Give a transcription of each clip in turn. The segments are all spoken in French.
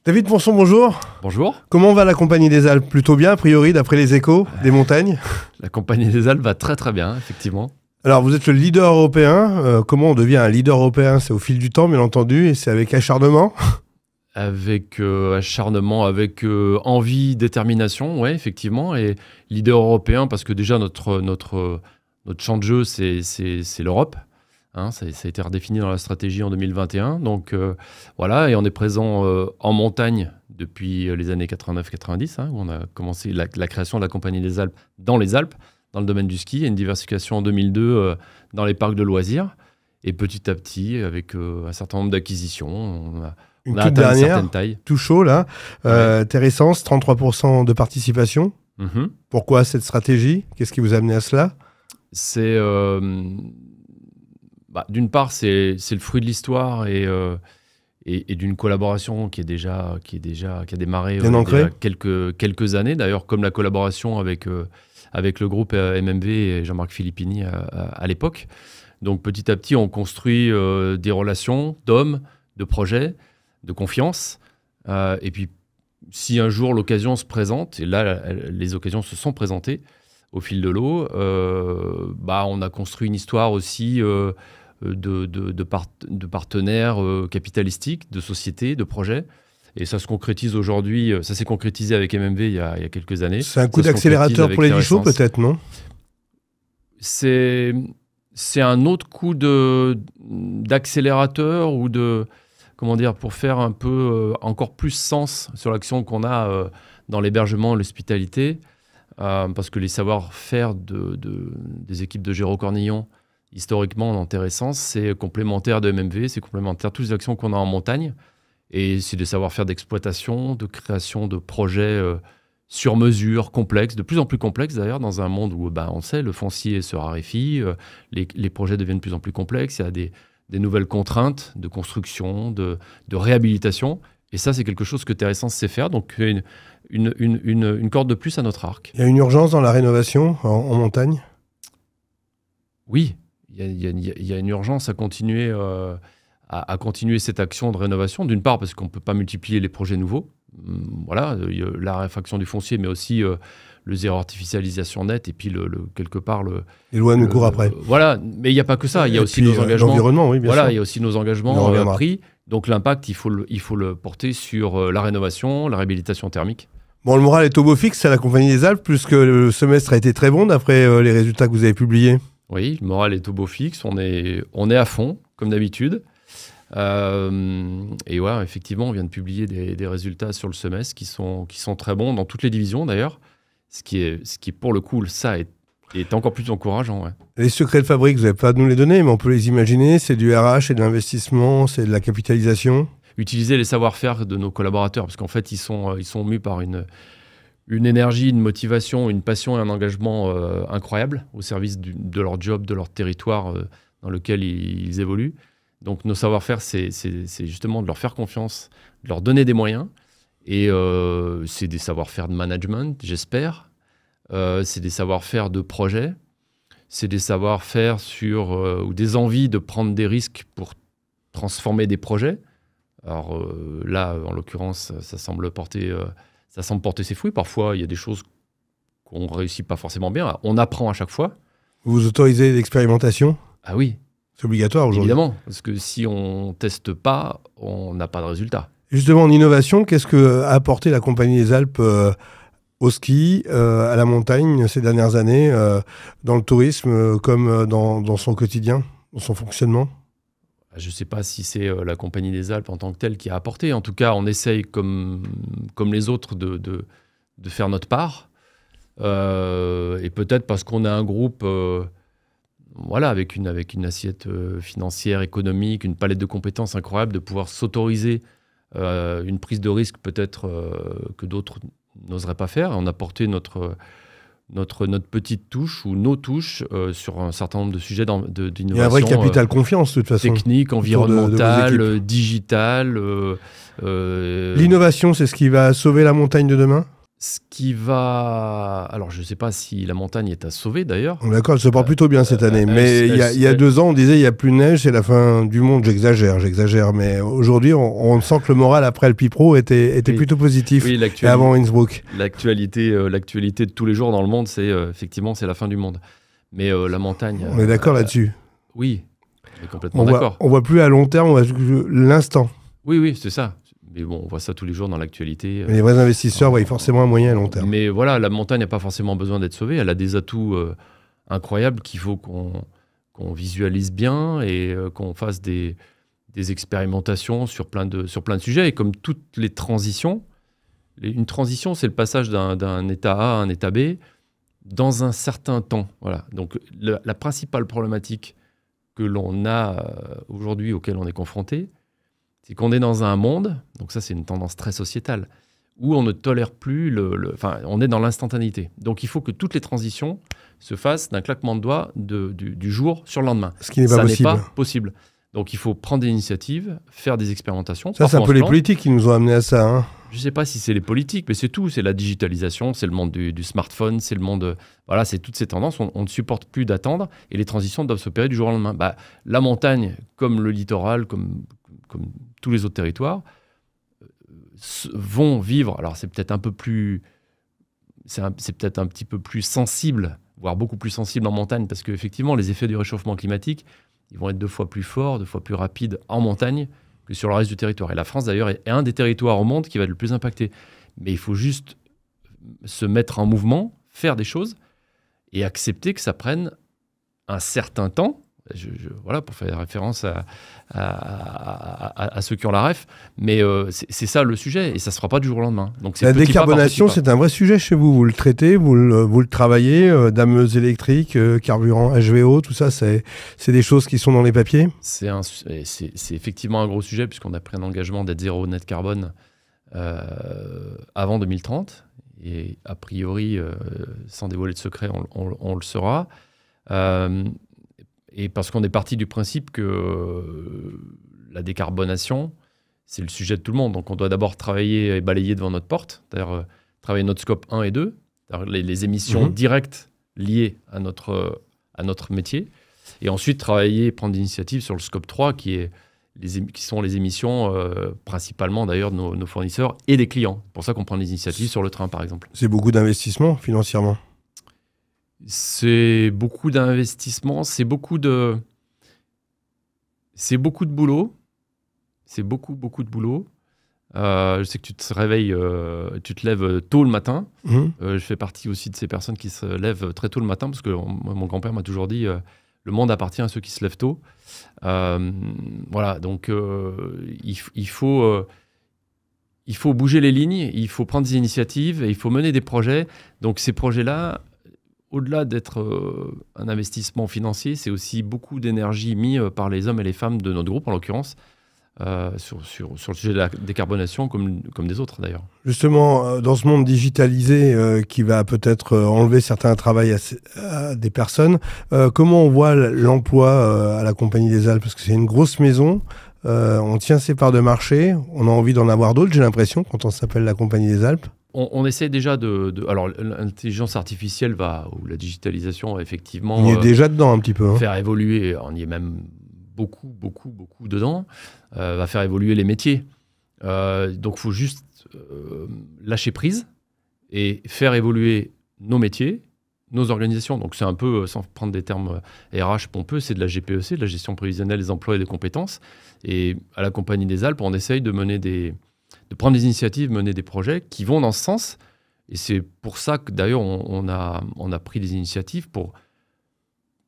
David Ponson, bonjour. Bonjour. Comment va la Compagnie des Alpes? Plutôt bien, a priori, d'après les échos des montagnes? La Compagnie des Alpes va très très bien, effectivement. Alors, vous êtes le leader européen. Comment on devient un leader européen? C'est au fil du temps, bien entendu, et c'est avec acharnement? Avec acharnement, avec envie, détermination, ouais, effectivement. Et leader européen, parce que déjà, notre champ de jeu, c'est l'Europe. Hein, ça a été redéfini dans la stratégie en 2021. Donc voilà, et on est présent en montagne depuis les années 89-90, hein, où on a commencé la création de la Compagnie des Alpes dans les Alpes, dans le domaine du ski, et une diversification en 2002 dans les parcs de loisirs. Et petit à petit, avec un certain nombre d'acquisitions, on a atteint une certaine taille. Tout chaud là, Ouais. Terrescence, 33% de participation. Mm-hmm. Pourquoi cette stratégie? Qu'est-ce qui vous a amené à cela? C'est d'une part, c'est le fruit de l'histoire et d'une collaboration qui a démarré Bien ancrée. il y a quelques années. D'ailleurs, comme la collaboration avec le groupe MMV et Jean-Marc Filippini à l'époque. Donc, petit à petit, on construit des relations d'hommes, de projets, de confiance. Et puis, si un jour l'occasion se présente, et là, les occasions se sont présentées au fil de l'eau, on a construit une histoire aussi de partenaires capitalistiques, de sociétés, de projets. Et ça se concrétise aujourd'hui, ça s'est concrétisé avec MMV il y a quelques années. C'est un coup d'accélérateur pour les Dichaux, peut-être, non? C'est un autre coup d'accélérateur ou pour faire un peu encore plus sens sur l'action qu'on a dans l'hébergement et l'hospitalité. Parce que les savoir-faire des équipes de Géraud Cornillon, historiquement, en Terrescence, c'est complémentaire de MMV, c'est complémentaire de toutes les actions qu'on a en montagne. Et c'est des savoir-faire d'exploitation, de création de projets sur mesure, complexes, de plus en plus complexes d'ailleurs, dans un monde où, on sait, le foncier se raréfie, les projets deviennent de plus en plus complexes, il y a des nouvelles contraintes de construction, de réhabilitation. Et ça, c'est quelque chose que Terrescence sait faire, donc une corde de plus à notre arc. Il y a une urgence dans la rénovation en montagne? Oui, il y a une urgence à continuer, à continuer cette action de rénovation. D'une part, parce qu'on ne peut pas multiplier les projets nouveaux. Voilà, la raréfaction du foncier, mais aussi le zéro artificialisation nette, et puis quelque part les lois nous courent après. Voilà, mais il n'y a pas que ça. Il y a aussi nos engagements. L'environnement, oui, bien sûr. Il y a aussi nos engagements pris. Donc l'impact, il faut le porter sur la rénovation, la réhabilitation thermique. Bon, le moral est au beau fixe à la Compagnie des Alpes, puisque le semestre a été très bon d'après les résultats que vous avez publiés. Oui, le moral est au beau fixe. On est à fond, comme d'habitude. Et ouais, effectivement, on vient de publier des résultats sur le semestre qui sont très bons dans toutes les divisions d'ailleurs. Ce qui est pour le coup, ça est encore plus encourageant. Ouais. Les secrets de fabrique, vous n'avez pas à nous les donner, mais on peut les imaginer. C'est du RH, c'est de l'investissement, c'est de la capitalisation. Utiliser les savoir-faire de nos collaborateurs, parce qu'en fait, ils sont mus par une énergie, une motivation, une passion et un engagement incroyable au service de leur job, de leur territoire dans lequel ils évoluent. Donc nos savoir-faire, c'est justement de leur faire confiance, de leur donner des moyens. Et c'est des savoir-faire de management, j'espère. C'est des savoir-faire de projet. C'est des savoir-faire ou des envies de prendre des risques pour transformer des projets. Alors là, en l'occurrence, ça semble porter ses fruits. Parfois, il y a des choses qu'on ne réussit pas forcément bien. On apprend à chaque fois. Vous autorisez l'expérimentation? Ah oui. C'est obligatoire aujourd'hui. Évidemment, parce que si on ne teste pas, on n'a pas de résultat. Justement, en innovation, qu'est-ce qu'a apporté la Compagnie des Alpes au ski, à la montagne ces dernières années, dans le tourisme comme dans son quotidien, dans son fonctionnement? Je ne sais pas si c'est la Compagnie des Alpes en tant que telle qui a apporté. En tout cas, on essaye, comme les autres, de faire notre part. Et peut-être parce qu'on a un groupe avec une assiette financière, économique, une palette de compétences incroyable, de pouvoir s'autoriser une prise de risque peut-être que d'autres n'oseraient pas faire. On a porté notre petite touche ou nos touches sur un certain nombre de sujets d'innovation. Il y a un vrai capital confiance, de toute façon. Technique, environnementale, digitale. L'innovation, c'est ce qui va sauver la montagne de demain? Ce qui va... Alors, je ne sais pas si la montagne est à sauver, d'ailleurs. D'accord, elle se porte plutôt bien cette année. Mais il y a 2 ans, on disait il n'y a plus de neige, c'est la fin du monde. J'exagère. Mais aujourd'hui, on sent que le moral après Alpipro était plutôt positif. Oui, et avant Innsbruck. L'actualité de tous les jours dans le monde, c'est effectivement c'est la fin du monde. Mais la montagne... On est d'accord là-dessus. Oui, on est complètement d'accord. On voit plus à long terme, on voit l'instant. Oui, c'est ça. Mais bon, on voit ça tous les jours dans l'actualité. Les vrais investisseurs voient forcément un moyen à long terme. Mais voilà, la montagne n'a pas forcément besoin d'être sauvée. Elle a des atouts incroyables qu'il faut qu'on visualise bien et qu'on fasse des expérimentations sur plein de sujets. Et comme toutes les transitions, une transition, c'est le passage d'un état A à un état B dans un certain temps. Voilà. Donc la principale problématique que l'on a aujourd'hui, auquel on est confronté, c'est qu'on est dans un monde, donc ça c'est une tendance très sociétale, où on ne tolère plus enfin, on est dans l'instantanéité. Donc il faut que toutes les transitions se fassent d'un claquement de doigts du jour sur le lendemain. Ce qui n'est pas possible. Ça n'est pas possible. Donc il faut prendre des initiatives, faire des expérimentations. Ça, c'est un peu les politiques qui nous ont amenés à ça. Hein. Je ne sais pas si c'est les politiques, mais c'est tout. C'est la digitalisation, c'est le monde du smartphone, c'est le monde... Voilà, c'est toutes ces tendances. On ne supporte plus d'attendre et les transitions doivent s'opérer du jour au lendemain. Bah, la montagne, comme le littoral, comme tous les autres territoires, vont vivre... Alors c'est peut-être un peu plus... C'est peut-être un petit peu plus sensible, voire beaucoup plus sensible en montagne, parce qu'effectivement, les effets du réchauffement climatique, ils vont être 2 fois plus forts, 2 fois plus rapides en montagne que sur le reste du territoire. Et la France, d'ailleurs, est un des territoires au monde qui va être le plus impacté. Mais il faut juste se mettre en mouvement, faire des choses et accepter que ça prenne un certain temps. Voilà, pour faire référence à ceux qui ont la ref. Mais c'est ça le sujet, et ça ne se fera pas du jour au lendemain. Donc, la décarbonation, c'est un vrai sujet chez vous. Vous le traitez, vous le travaillez, dameuse électrique, carburant HVO, tout ça, c'est des choses qui sont dans les papiers. C'est effectivement un gros sujet, puisqu'on a pris un engagement d'être zéro net carbone avant 2030. Et a priori, sans dévoiler de secret, on le sera. Et parce qu'on est parti du principe que la décarbonation, c'est le sujet de tout le monde. Donc on doit d'abord travailler et balayer devant notre porte, c'est-à-dire travailler notre scope 1 et 2, les émissions directes liées à notre métier. Et ensuite travailler, prendre des initiatives sur le scope 3, qui sont les émissions principalement d'ailleurs de nos fournisseurs et des clients. C'est pour ça qu'on prend des initiatives sur le train, par exemple. C'est beaucoup d'investissement financièrement. C'est beaucoup d'investissement, c'est beaucoup de boulot. C'est beaucoup de boulot. Je sais que tu te réveilles, tu te lèves tôt le matin. Je fais partie aussi de ces personnes qui se lèvent très tôt le matin, parce que mon grand-père m'a toujours dit le monde appartient à ceux qui se lèvent tôt. Voilà, donc il faut bouger les lignes, il faut prendre des initiatives et il faut mener des projets. Donc ces projets-là, au-delà d'être un investissement financier, c'est aussi beaucoup d'énergie mise par les hommes et les femmes de notre groupe, en l'occurrence, sur le sujet de la décarbonation, comme des autres d'ailleurs. Justement, dans ce monde digitalisé qui va peut-être enlever certains travails à des personnes, comment on voit l'emploi à la Compagnie des Alpes? Parce que c'est une grosse maison, on tient ses parts de marché, on a envie d'en avoir d'autres, j'ai l'impression, quand on s'appelle la Compagnie des Alpes. On essaie déjà alors, l'intelligence artificielle ou la digitalisation, effectivement... On y est déjà dedans un petit peu. Faire évoluer, on y est même beaucoup dedans, va faire évoluer les métiers. Donc, il faut juste lâcher prise et faire évoluer nos métiers, nos organisations. Donc, c'est un peu, sans prendre des termes RH pompeux, c'est de la GPEC, de la gestion prévisionnelle des emplois et des compétences. Et à la Compagnie des Alpes, on essaye de prendre des initiatives, mener des projets qui vont dans ce sens. Et c'est pour ça que d'ailleurs on a pris des initiatives pour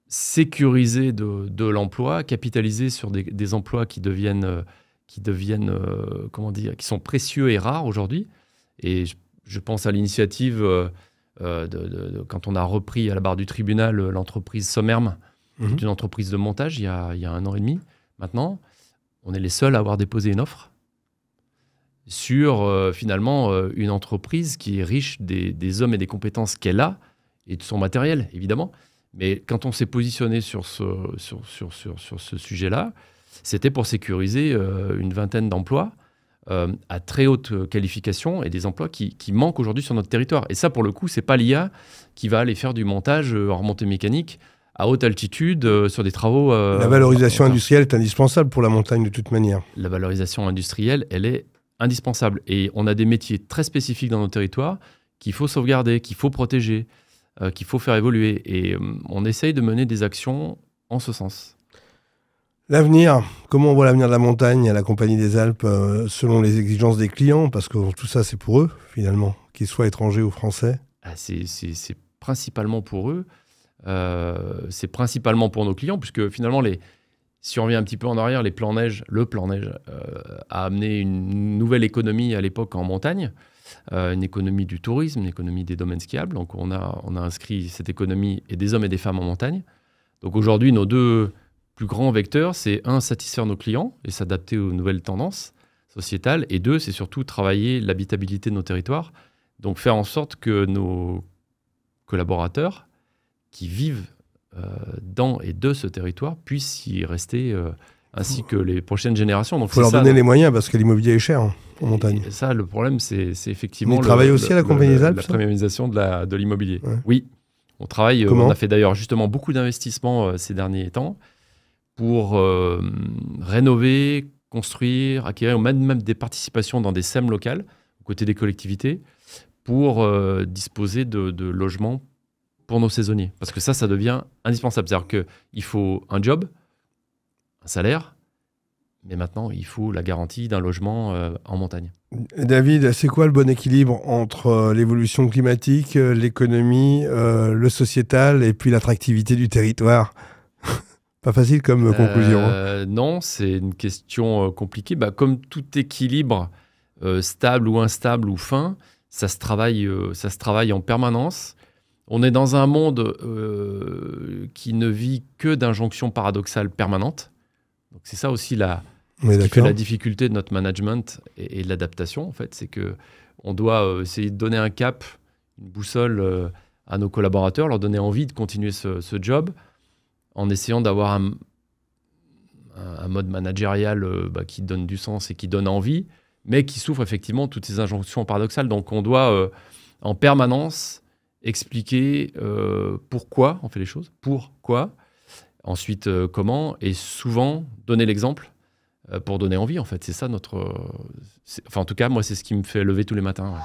sécuriser de l'emploi, capitaliser sur des emplois qui deviennent comment dire, qui sont précieux et rares aujourd'hui. Et je pense à l'initiative quand on a repris à la barre du tribunal l'entreprise Sommerme, qui est une entreprise de montage il y a 1 an et demi maintenant. On est les seuls à avoir déposé une offre sur finalement une entreprise qui est riche des hommes et des compétences qu'elle a et de son matériel, évidemment. Mais quand on s'est positionné sur ce sujet-là, c'était pour sécuriser une vingtaine d'emplois à très haute qualification et des emplois qui manquent aujourd'hui sur notre territoire. Et ça, pour le coup, c'est pas l'IA qui va aller faire du montage en remontée mécanique à haute altitude sur des travaux. La valorisation industrielle est indispensable pour la montagne de toute manière. La valorisation industrielle, elle est indispensable. Et on a des métiers très spécifiques dans nos territoires qu'il faut sauvegarder, qu'il faut protéger, qu'il faut faire évoluer. Et on essaye de mener des actions en ce sens. L'avenir, comment on voit l'avenir de la montagne à la Compagnie des Alpes selon les exigences des clients? Parce que tout ça, c'est pour eux, finalement, qu'ils soient étrangers ou français. C'est principalement pour eux. C'est principalement pour nos clients, puisque finalement, si on revient un petit peu en arrière, le plan neige a amené une nouvelle économie à l'époque en montagne, une économie du tourisme, une économie des domaines skiables. Donc on a inscrit cette économie et des hommes et des femmes en montagne. Donc aujourd'hui, nos deux plus grands vecteurs, c'est satisfaire nos clients et s'adapter aux nouvelles tendances sociétales, et deux, c'est surtout travailler l'habitabilité de nos territoires, donc faire en sorte que nos collaborateurs qui vivent dans et de ce territoire puissent y rester, ainsi que les prochaines générations. Il faut leur donner les moyens, parce que l'immobilier est cher en montagne. Et ça, le problème, c'est effectivement... Vous travaillez aussi à la Compagnie des Alpes, la premiumisation de l'immobilier. Ouais. Oui, on travaille. Comment ? On a fait d'ailleurs justement beaucoup d'investissements ces derniers temps pour rénover, construire, acquérir même des participations dans des SEM locales, aux côtés des collectivités, pour disposer de logements pour nos saisonniers. Parce que ça devient indispensable. C'est-à-dire qu'il faut un job, un salaire, mais maintenant, il faut la garantie d'un logement en montagne. David, c'est quoi le bon équilibre entre l'évolution climatique, l'économie, le sociétal et puis l'attractivité du territoire? Pas facile comme conclusion. Non, c'est une question compliquée. Comme tout équilibre, stable ou instable ou fin, ça se travaille en permanence. On est dans un monde qui ne vit que d'injonctions paradoxales permanentes. Donc c'est ça aussi ce qui fait la difficulté de notre management et de l'adaptation, en fait. C'est qu'on doit essayer de donner un cap, une boussole à nos collaborateurs, leur donner envie de continuer ce job, en essayant d'avoir un mode managérial qui donne du sens et qui donne envie, mais qui souffre effectivement de toutes ces injonctions paradoxales. Donc on doit en permanence expliquer pourquoi on fait les choses, pourquoi, ensuite comment, et souvent donner l'exemple pour donner envie. En fait, c'est ça en tout cas, moi, c'est ce qui me fait lever tous les matins. Ouais.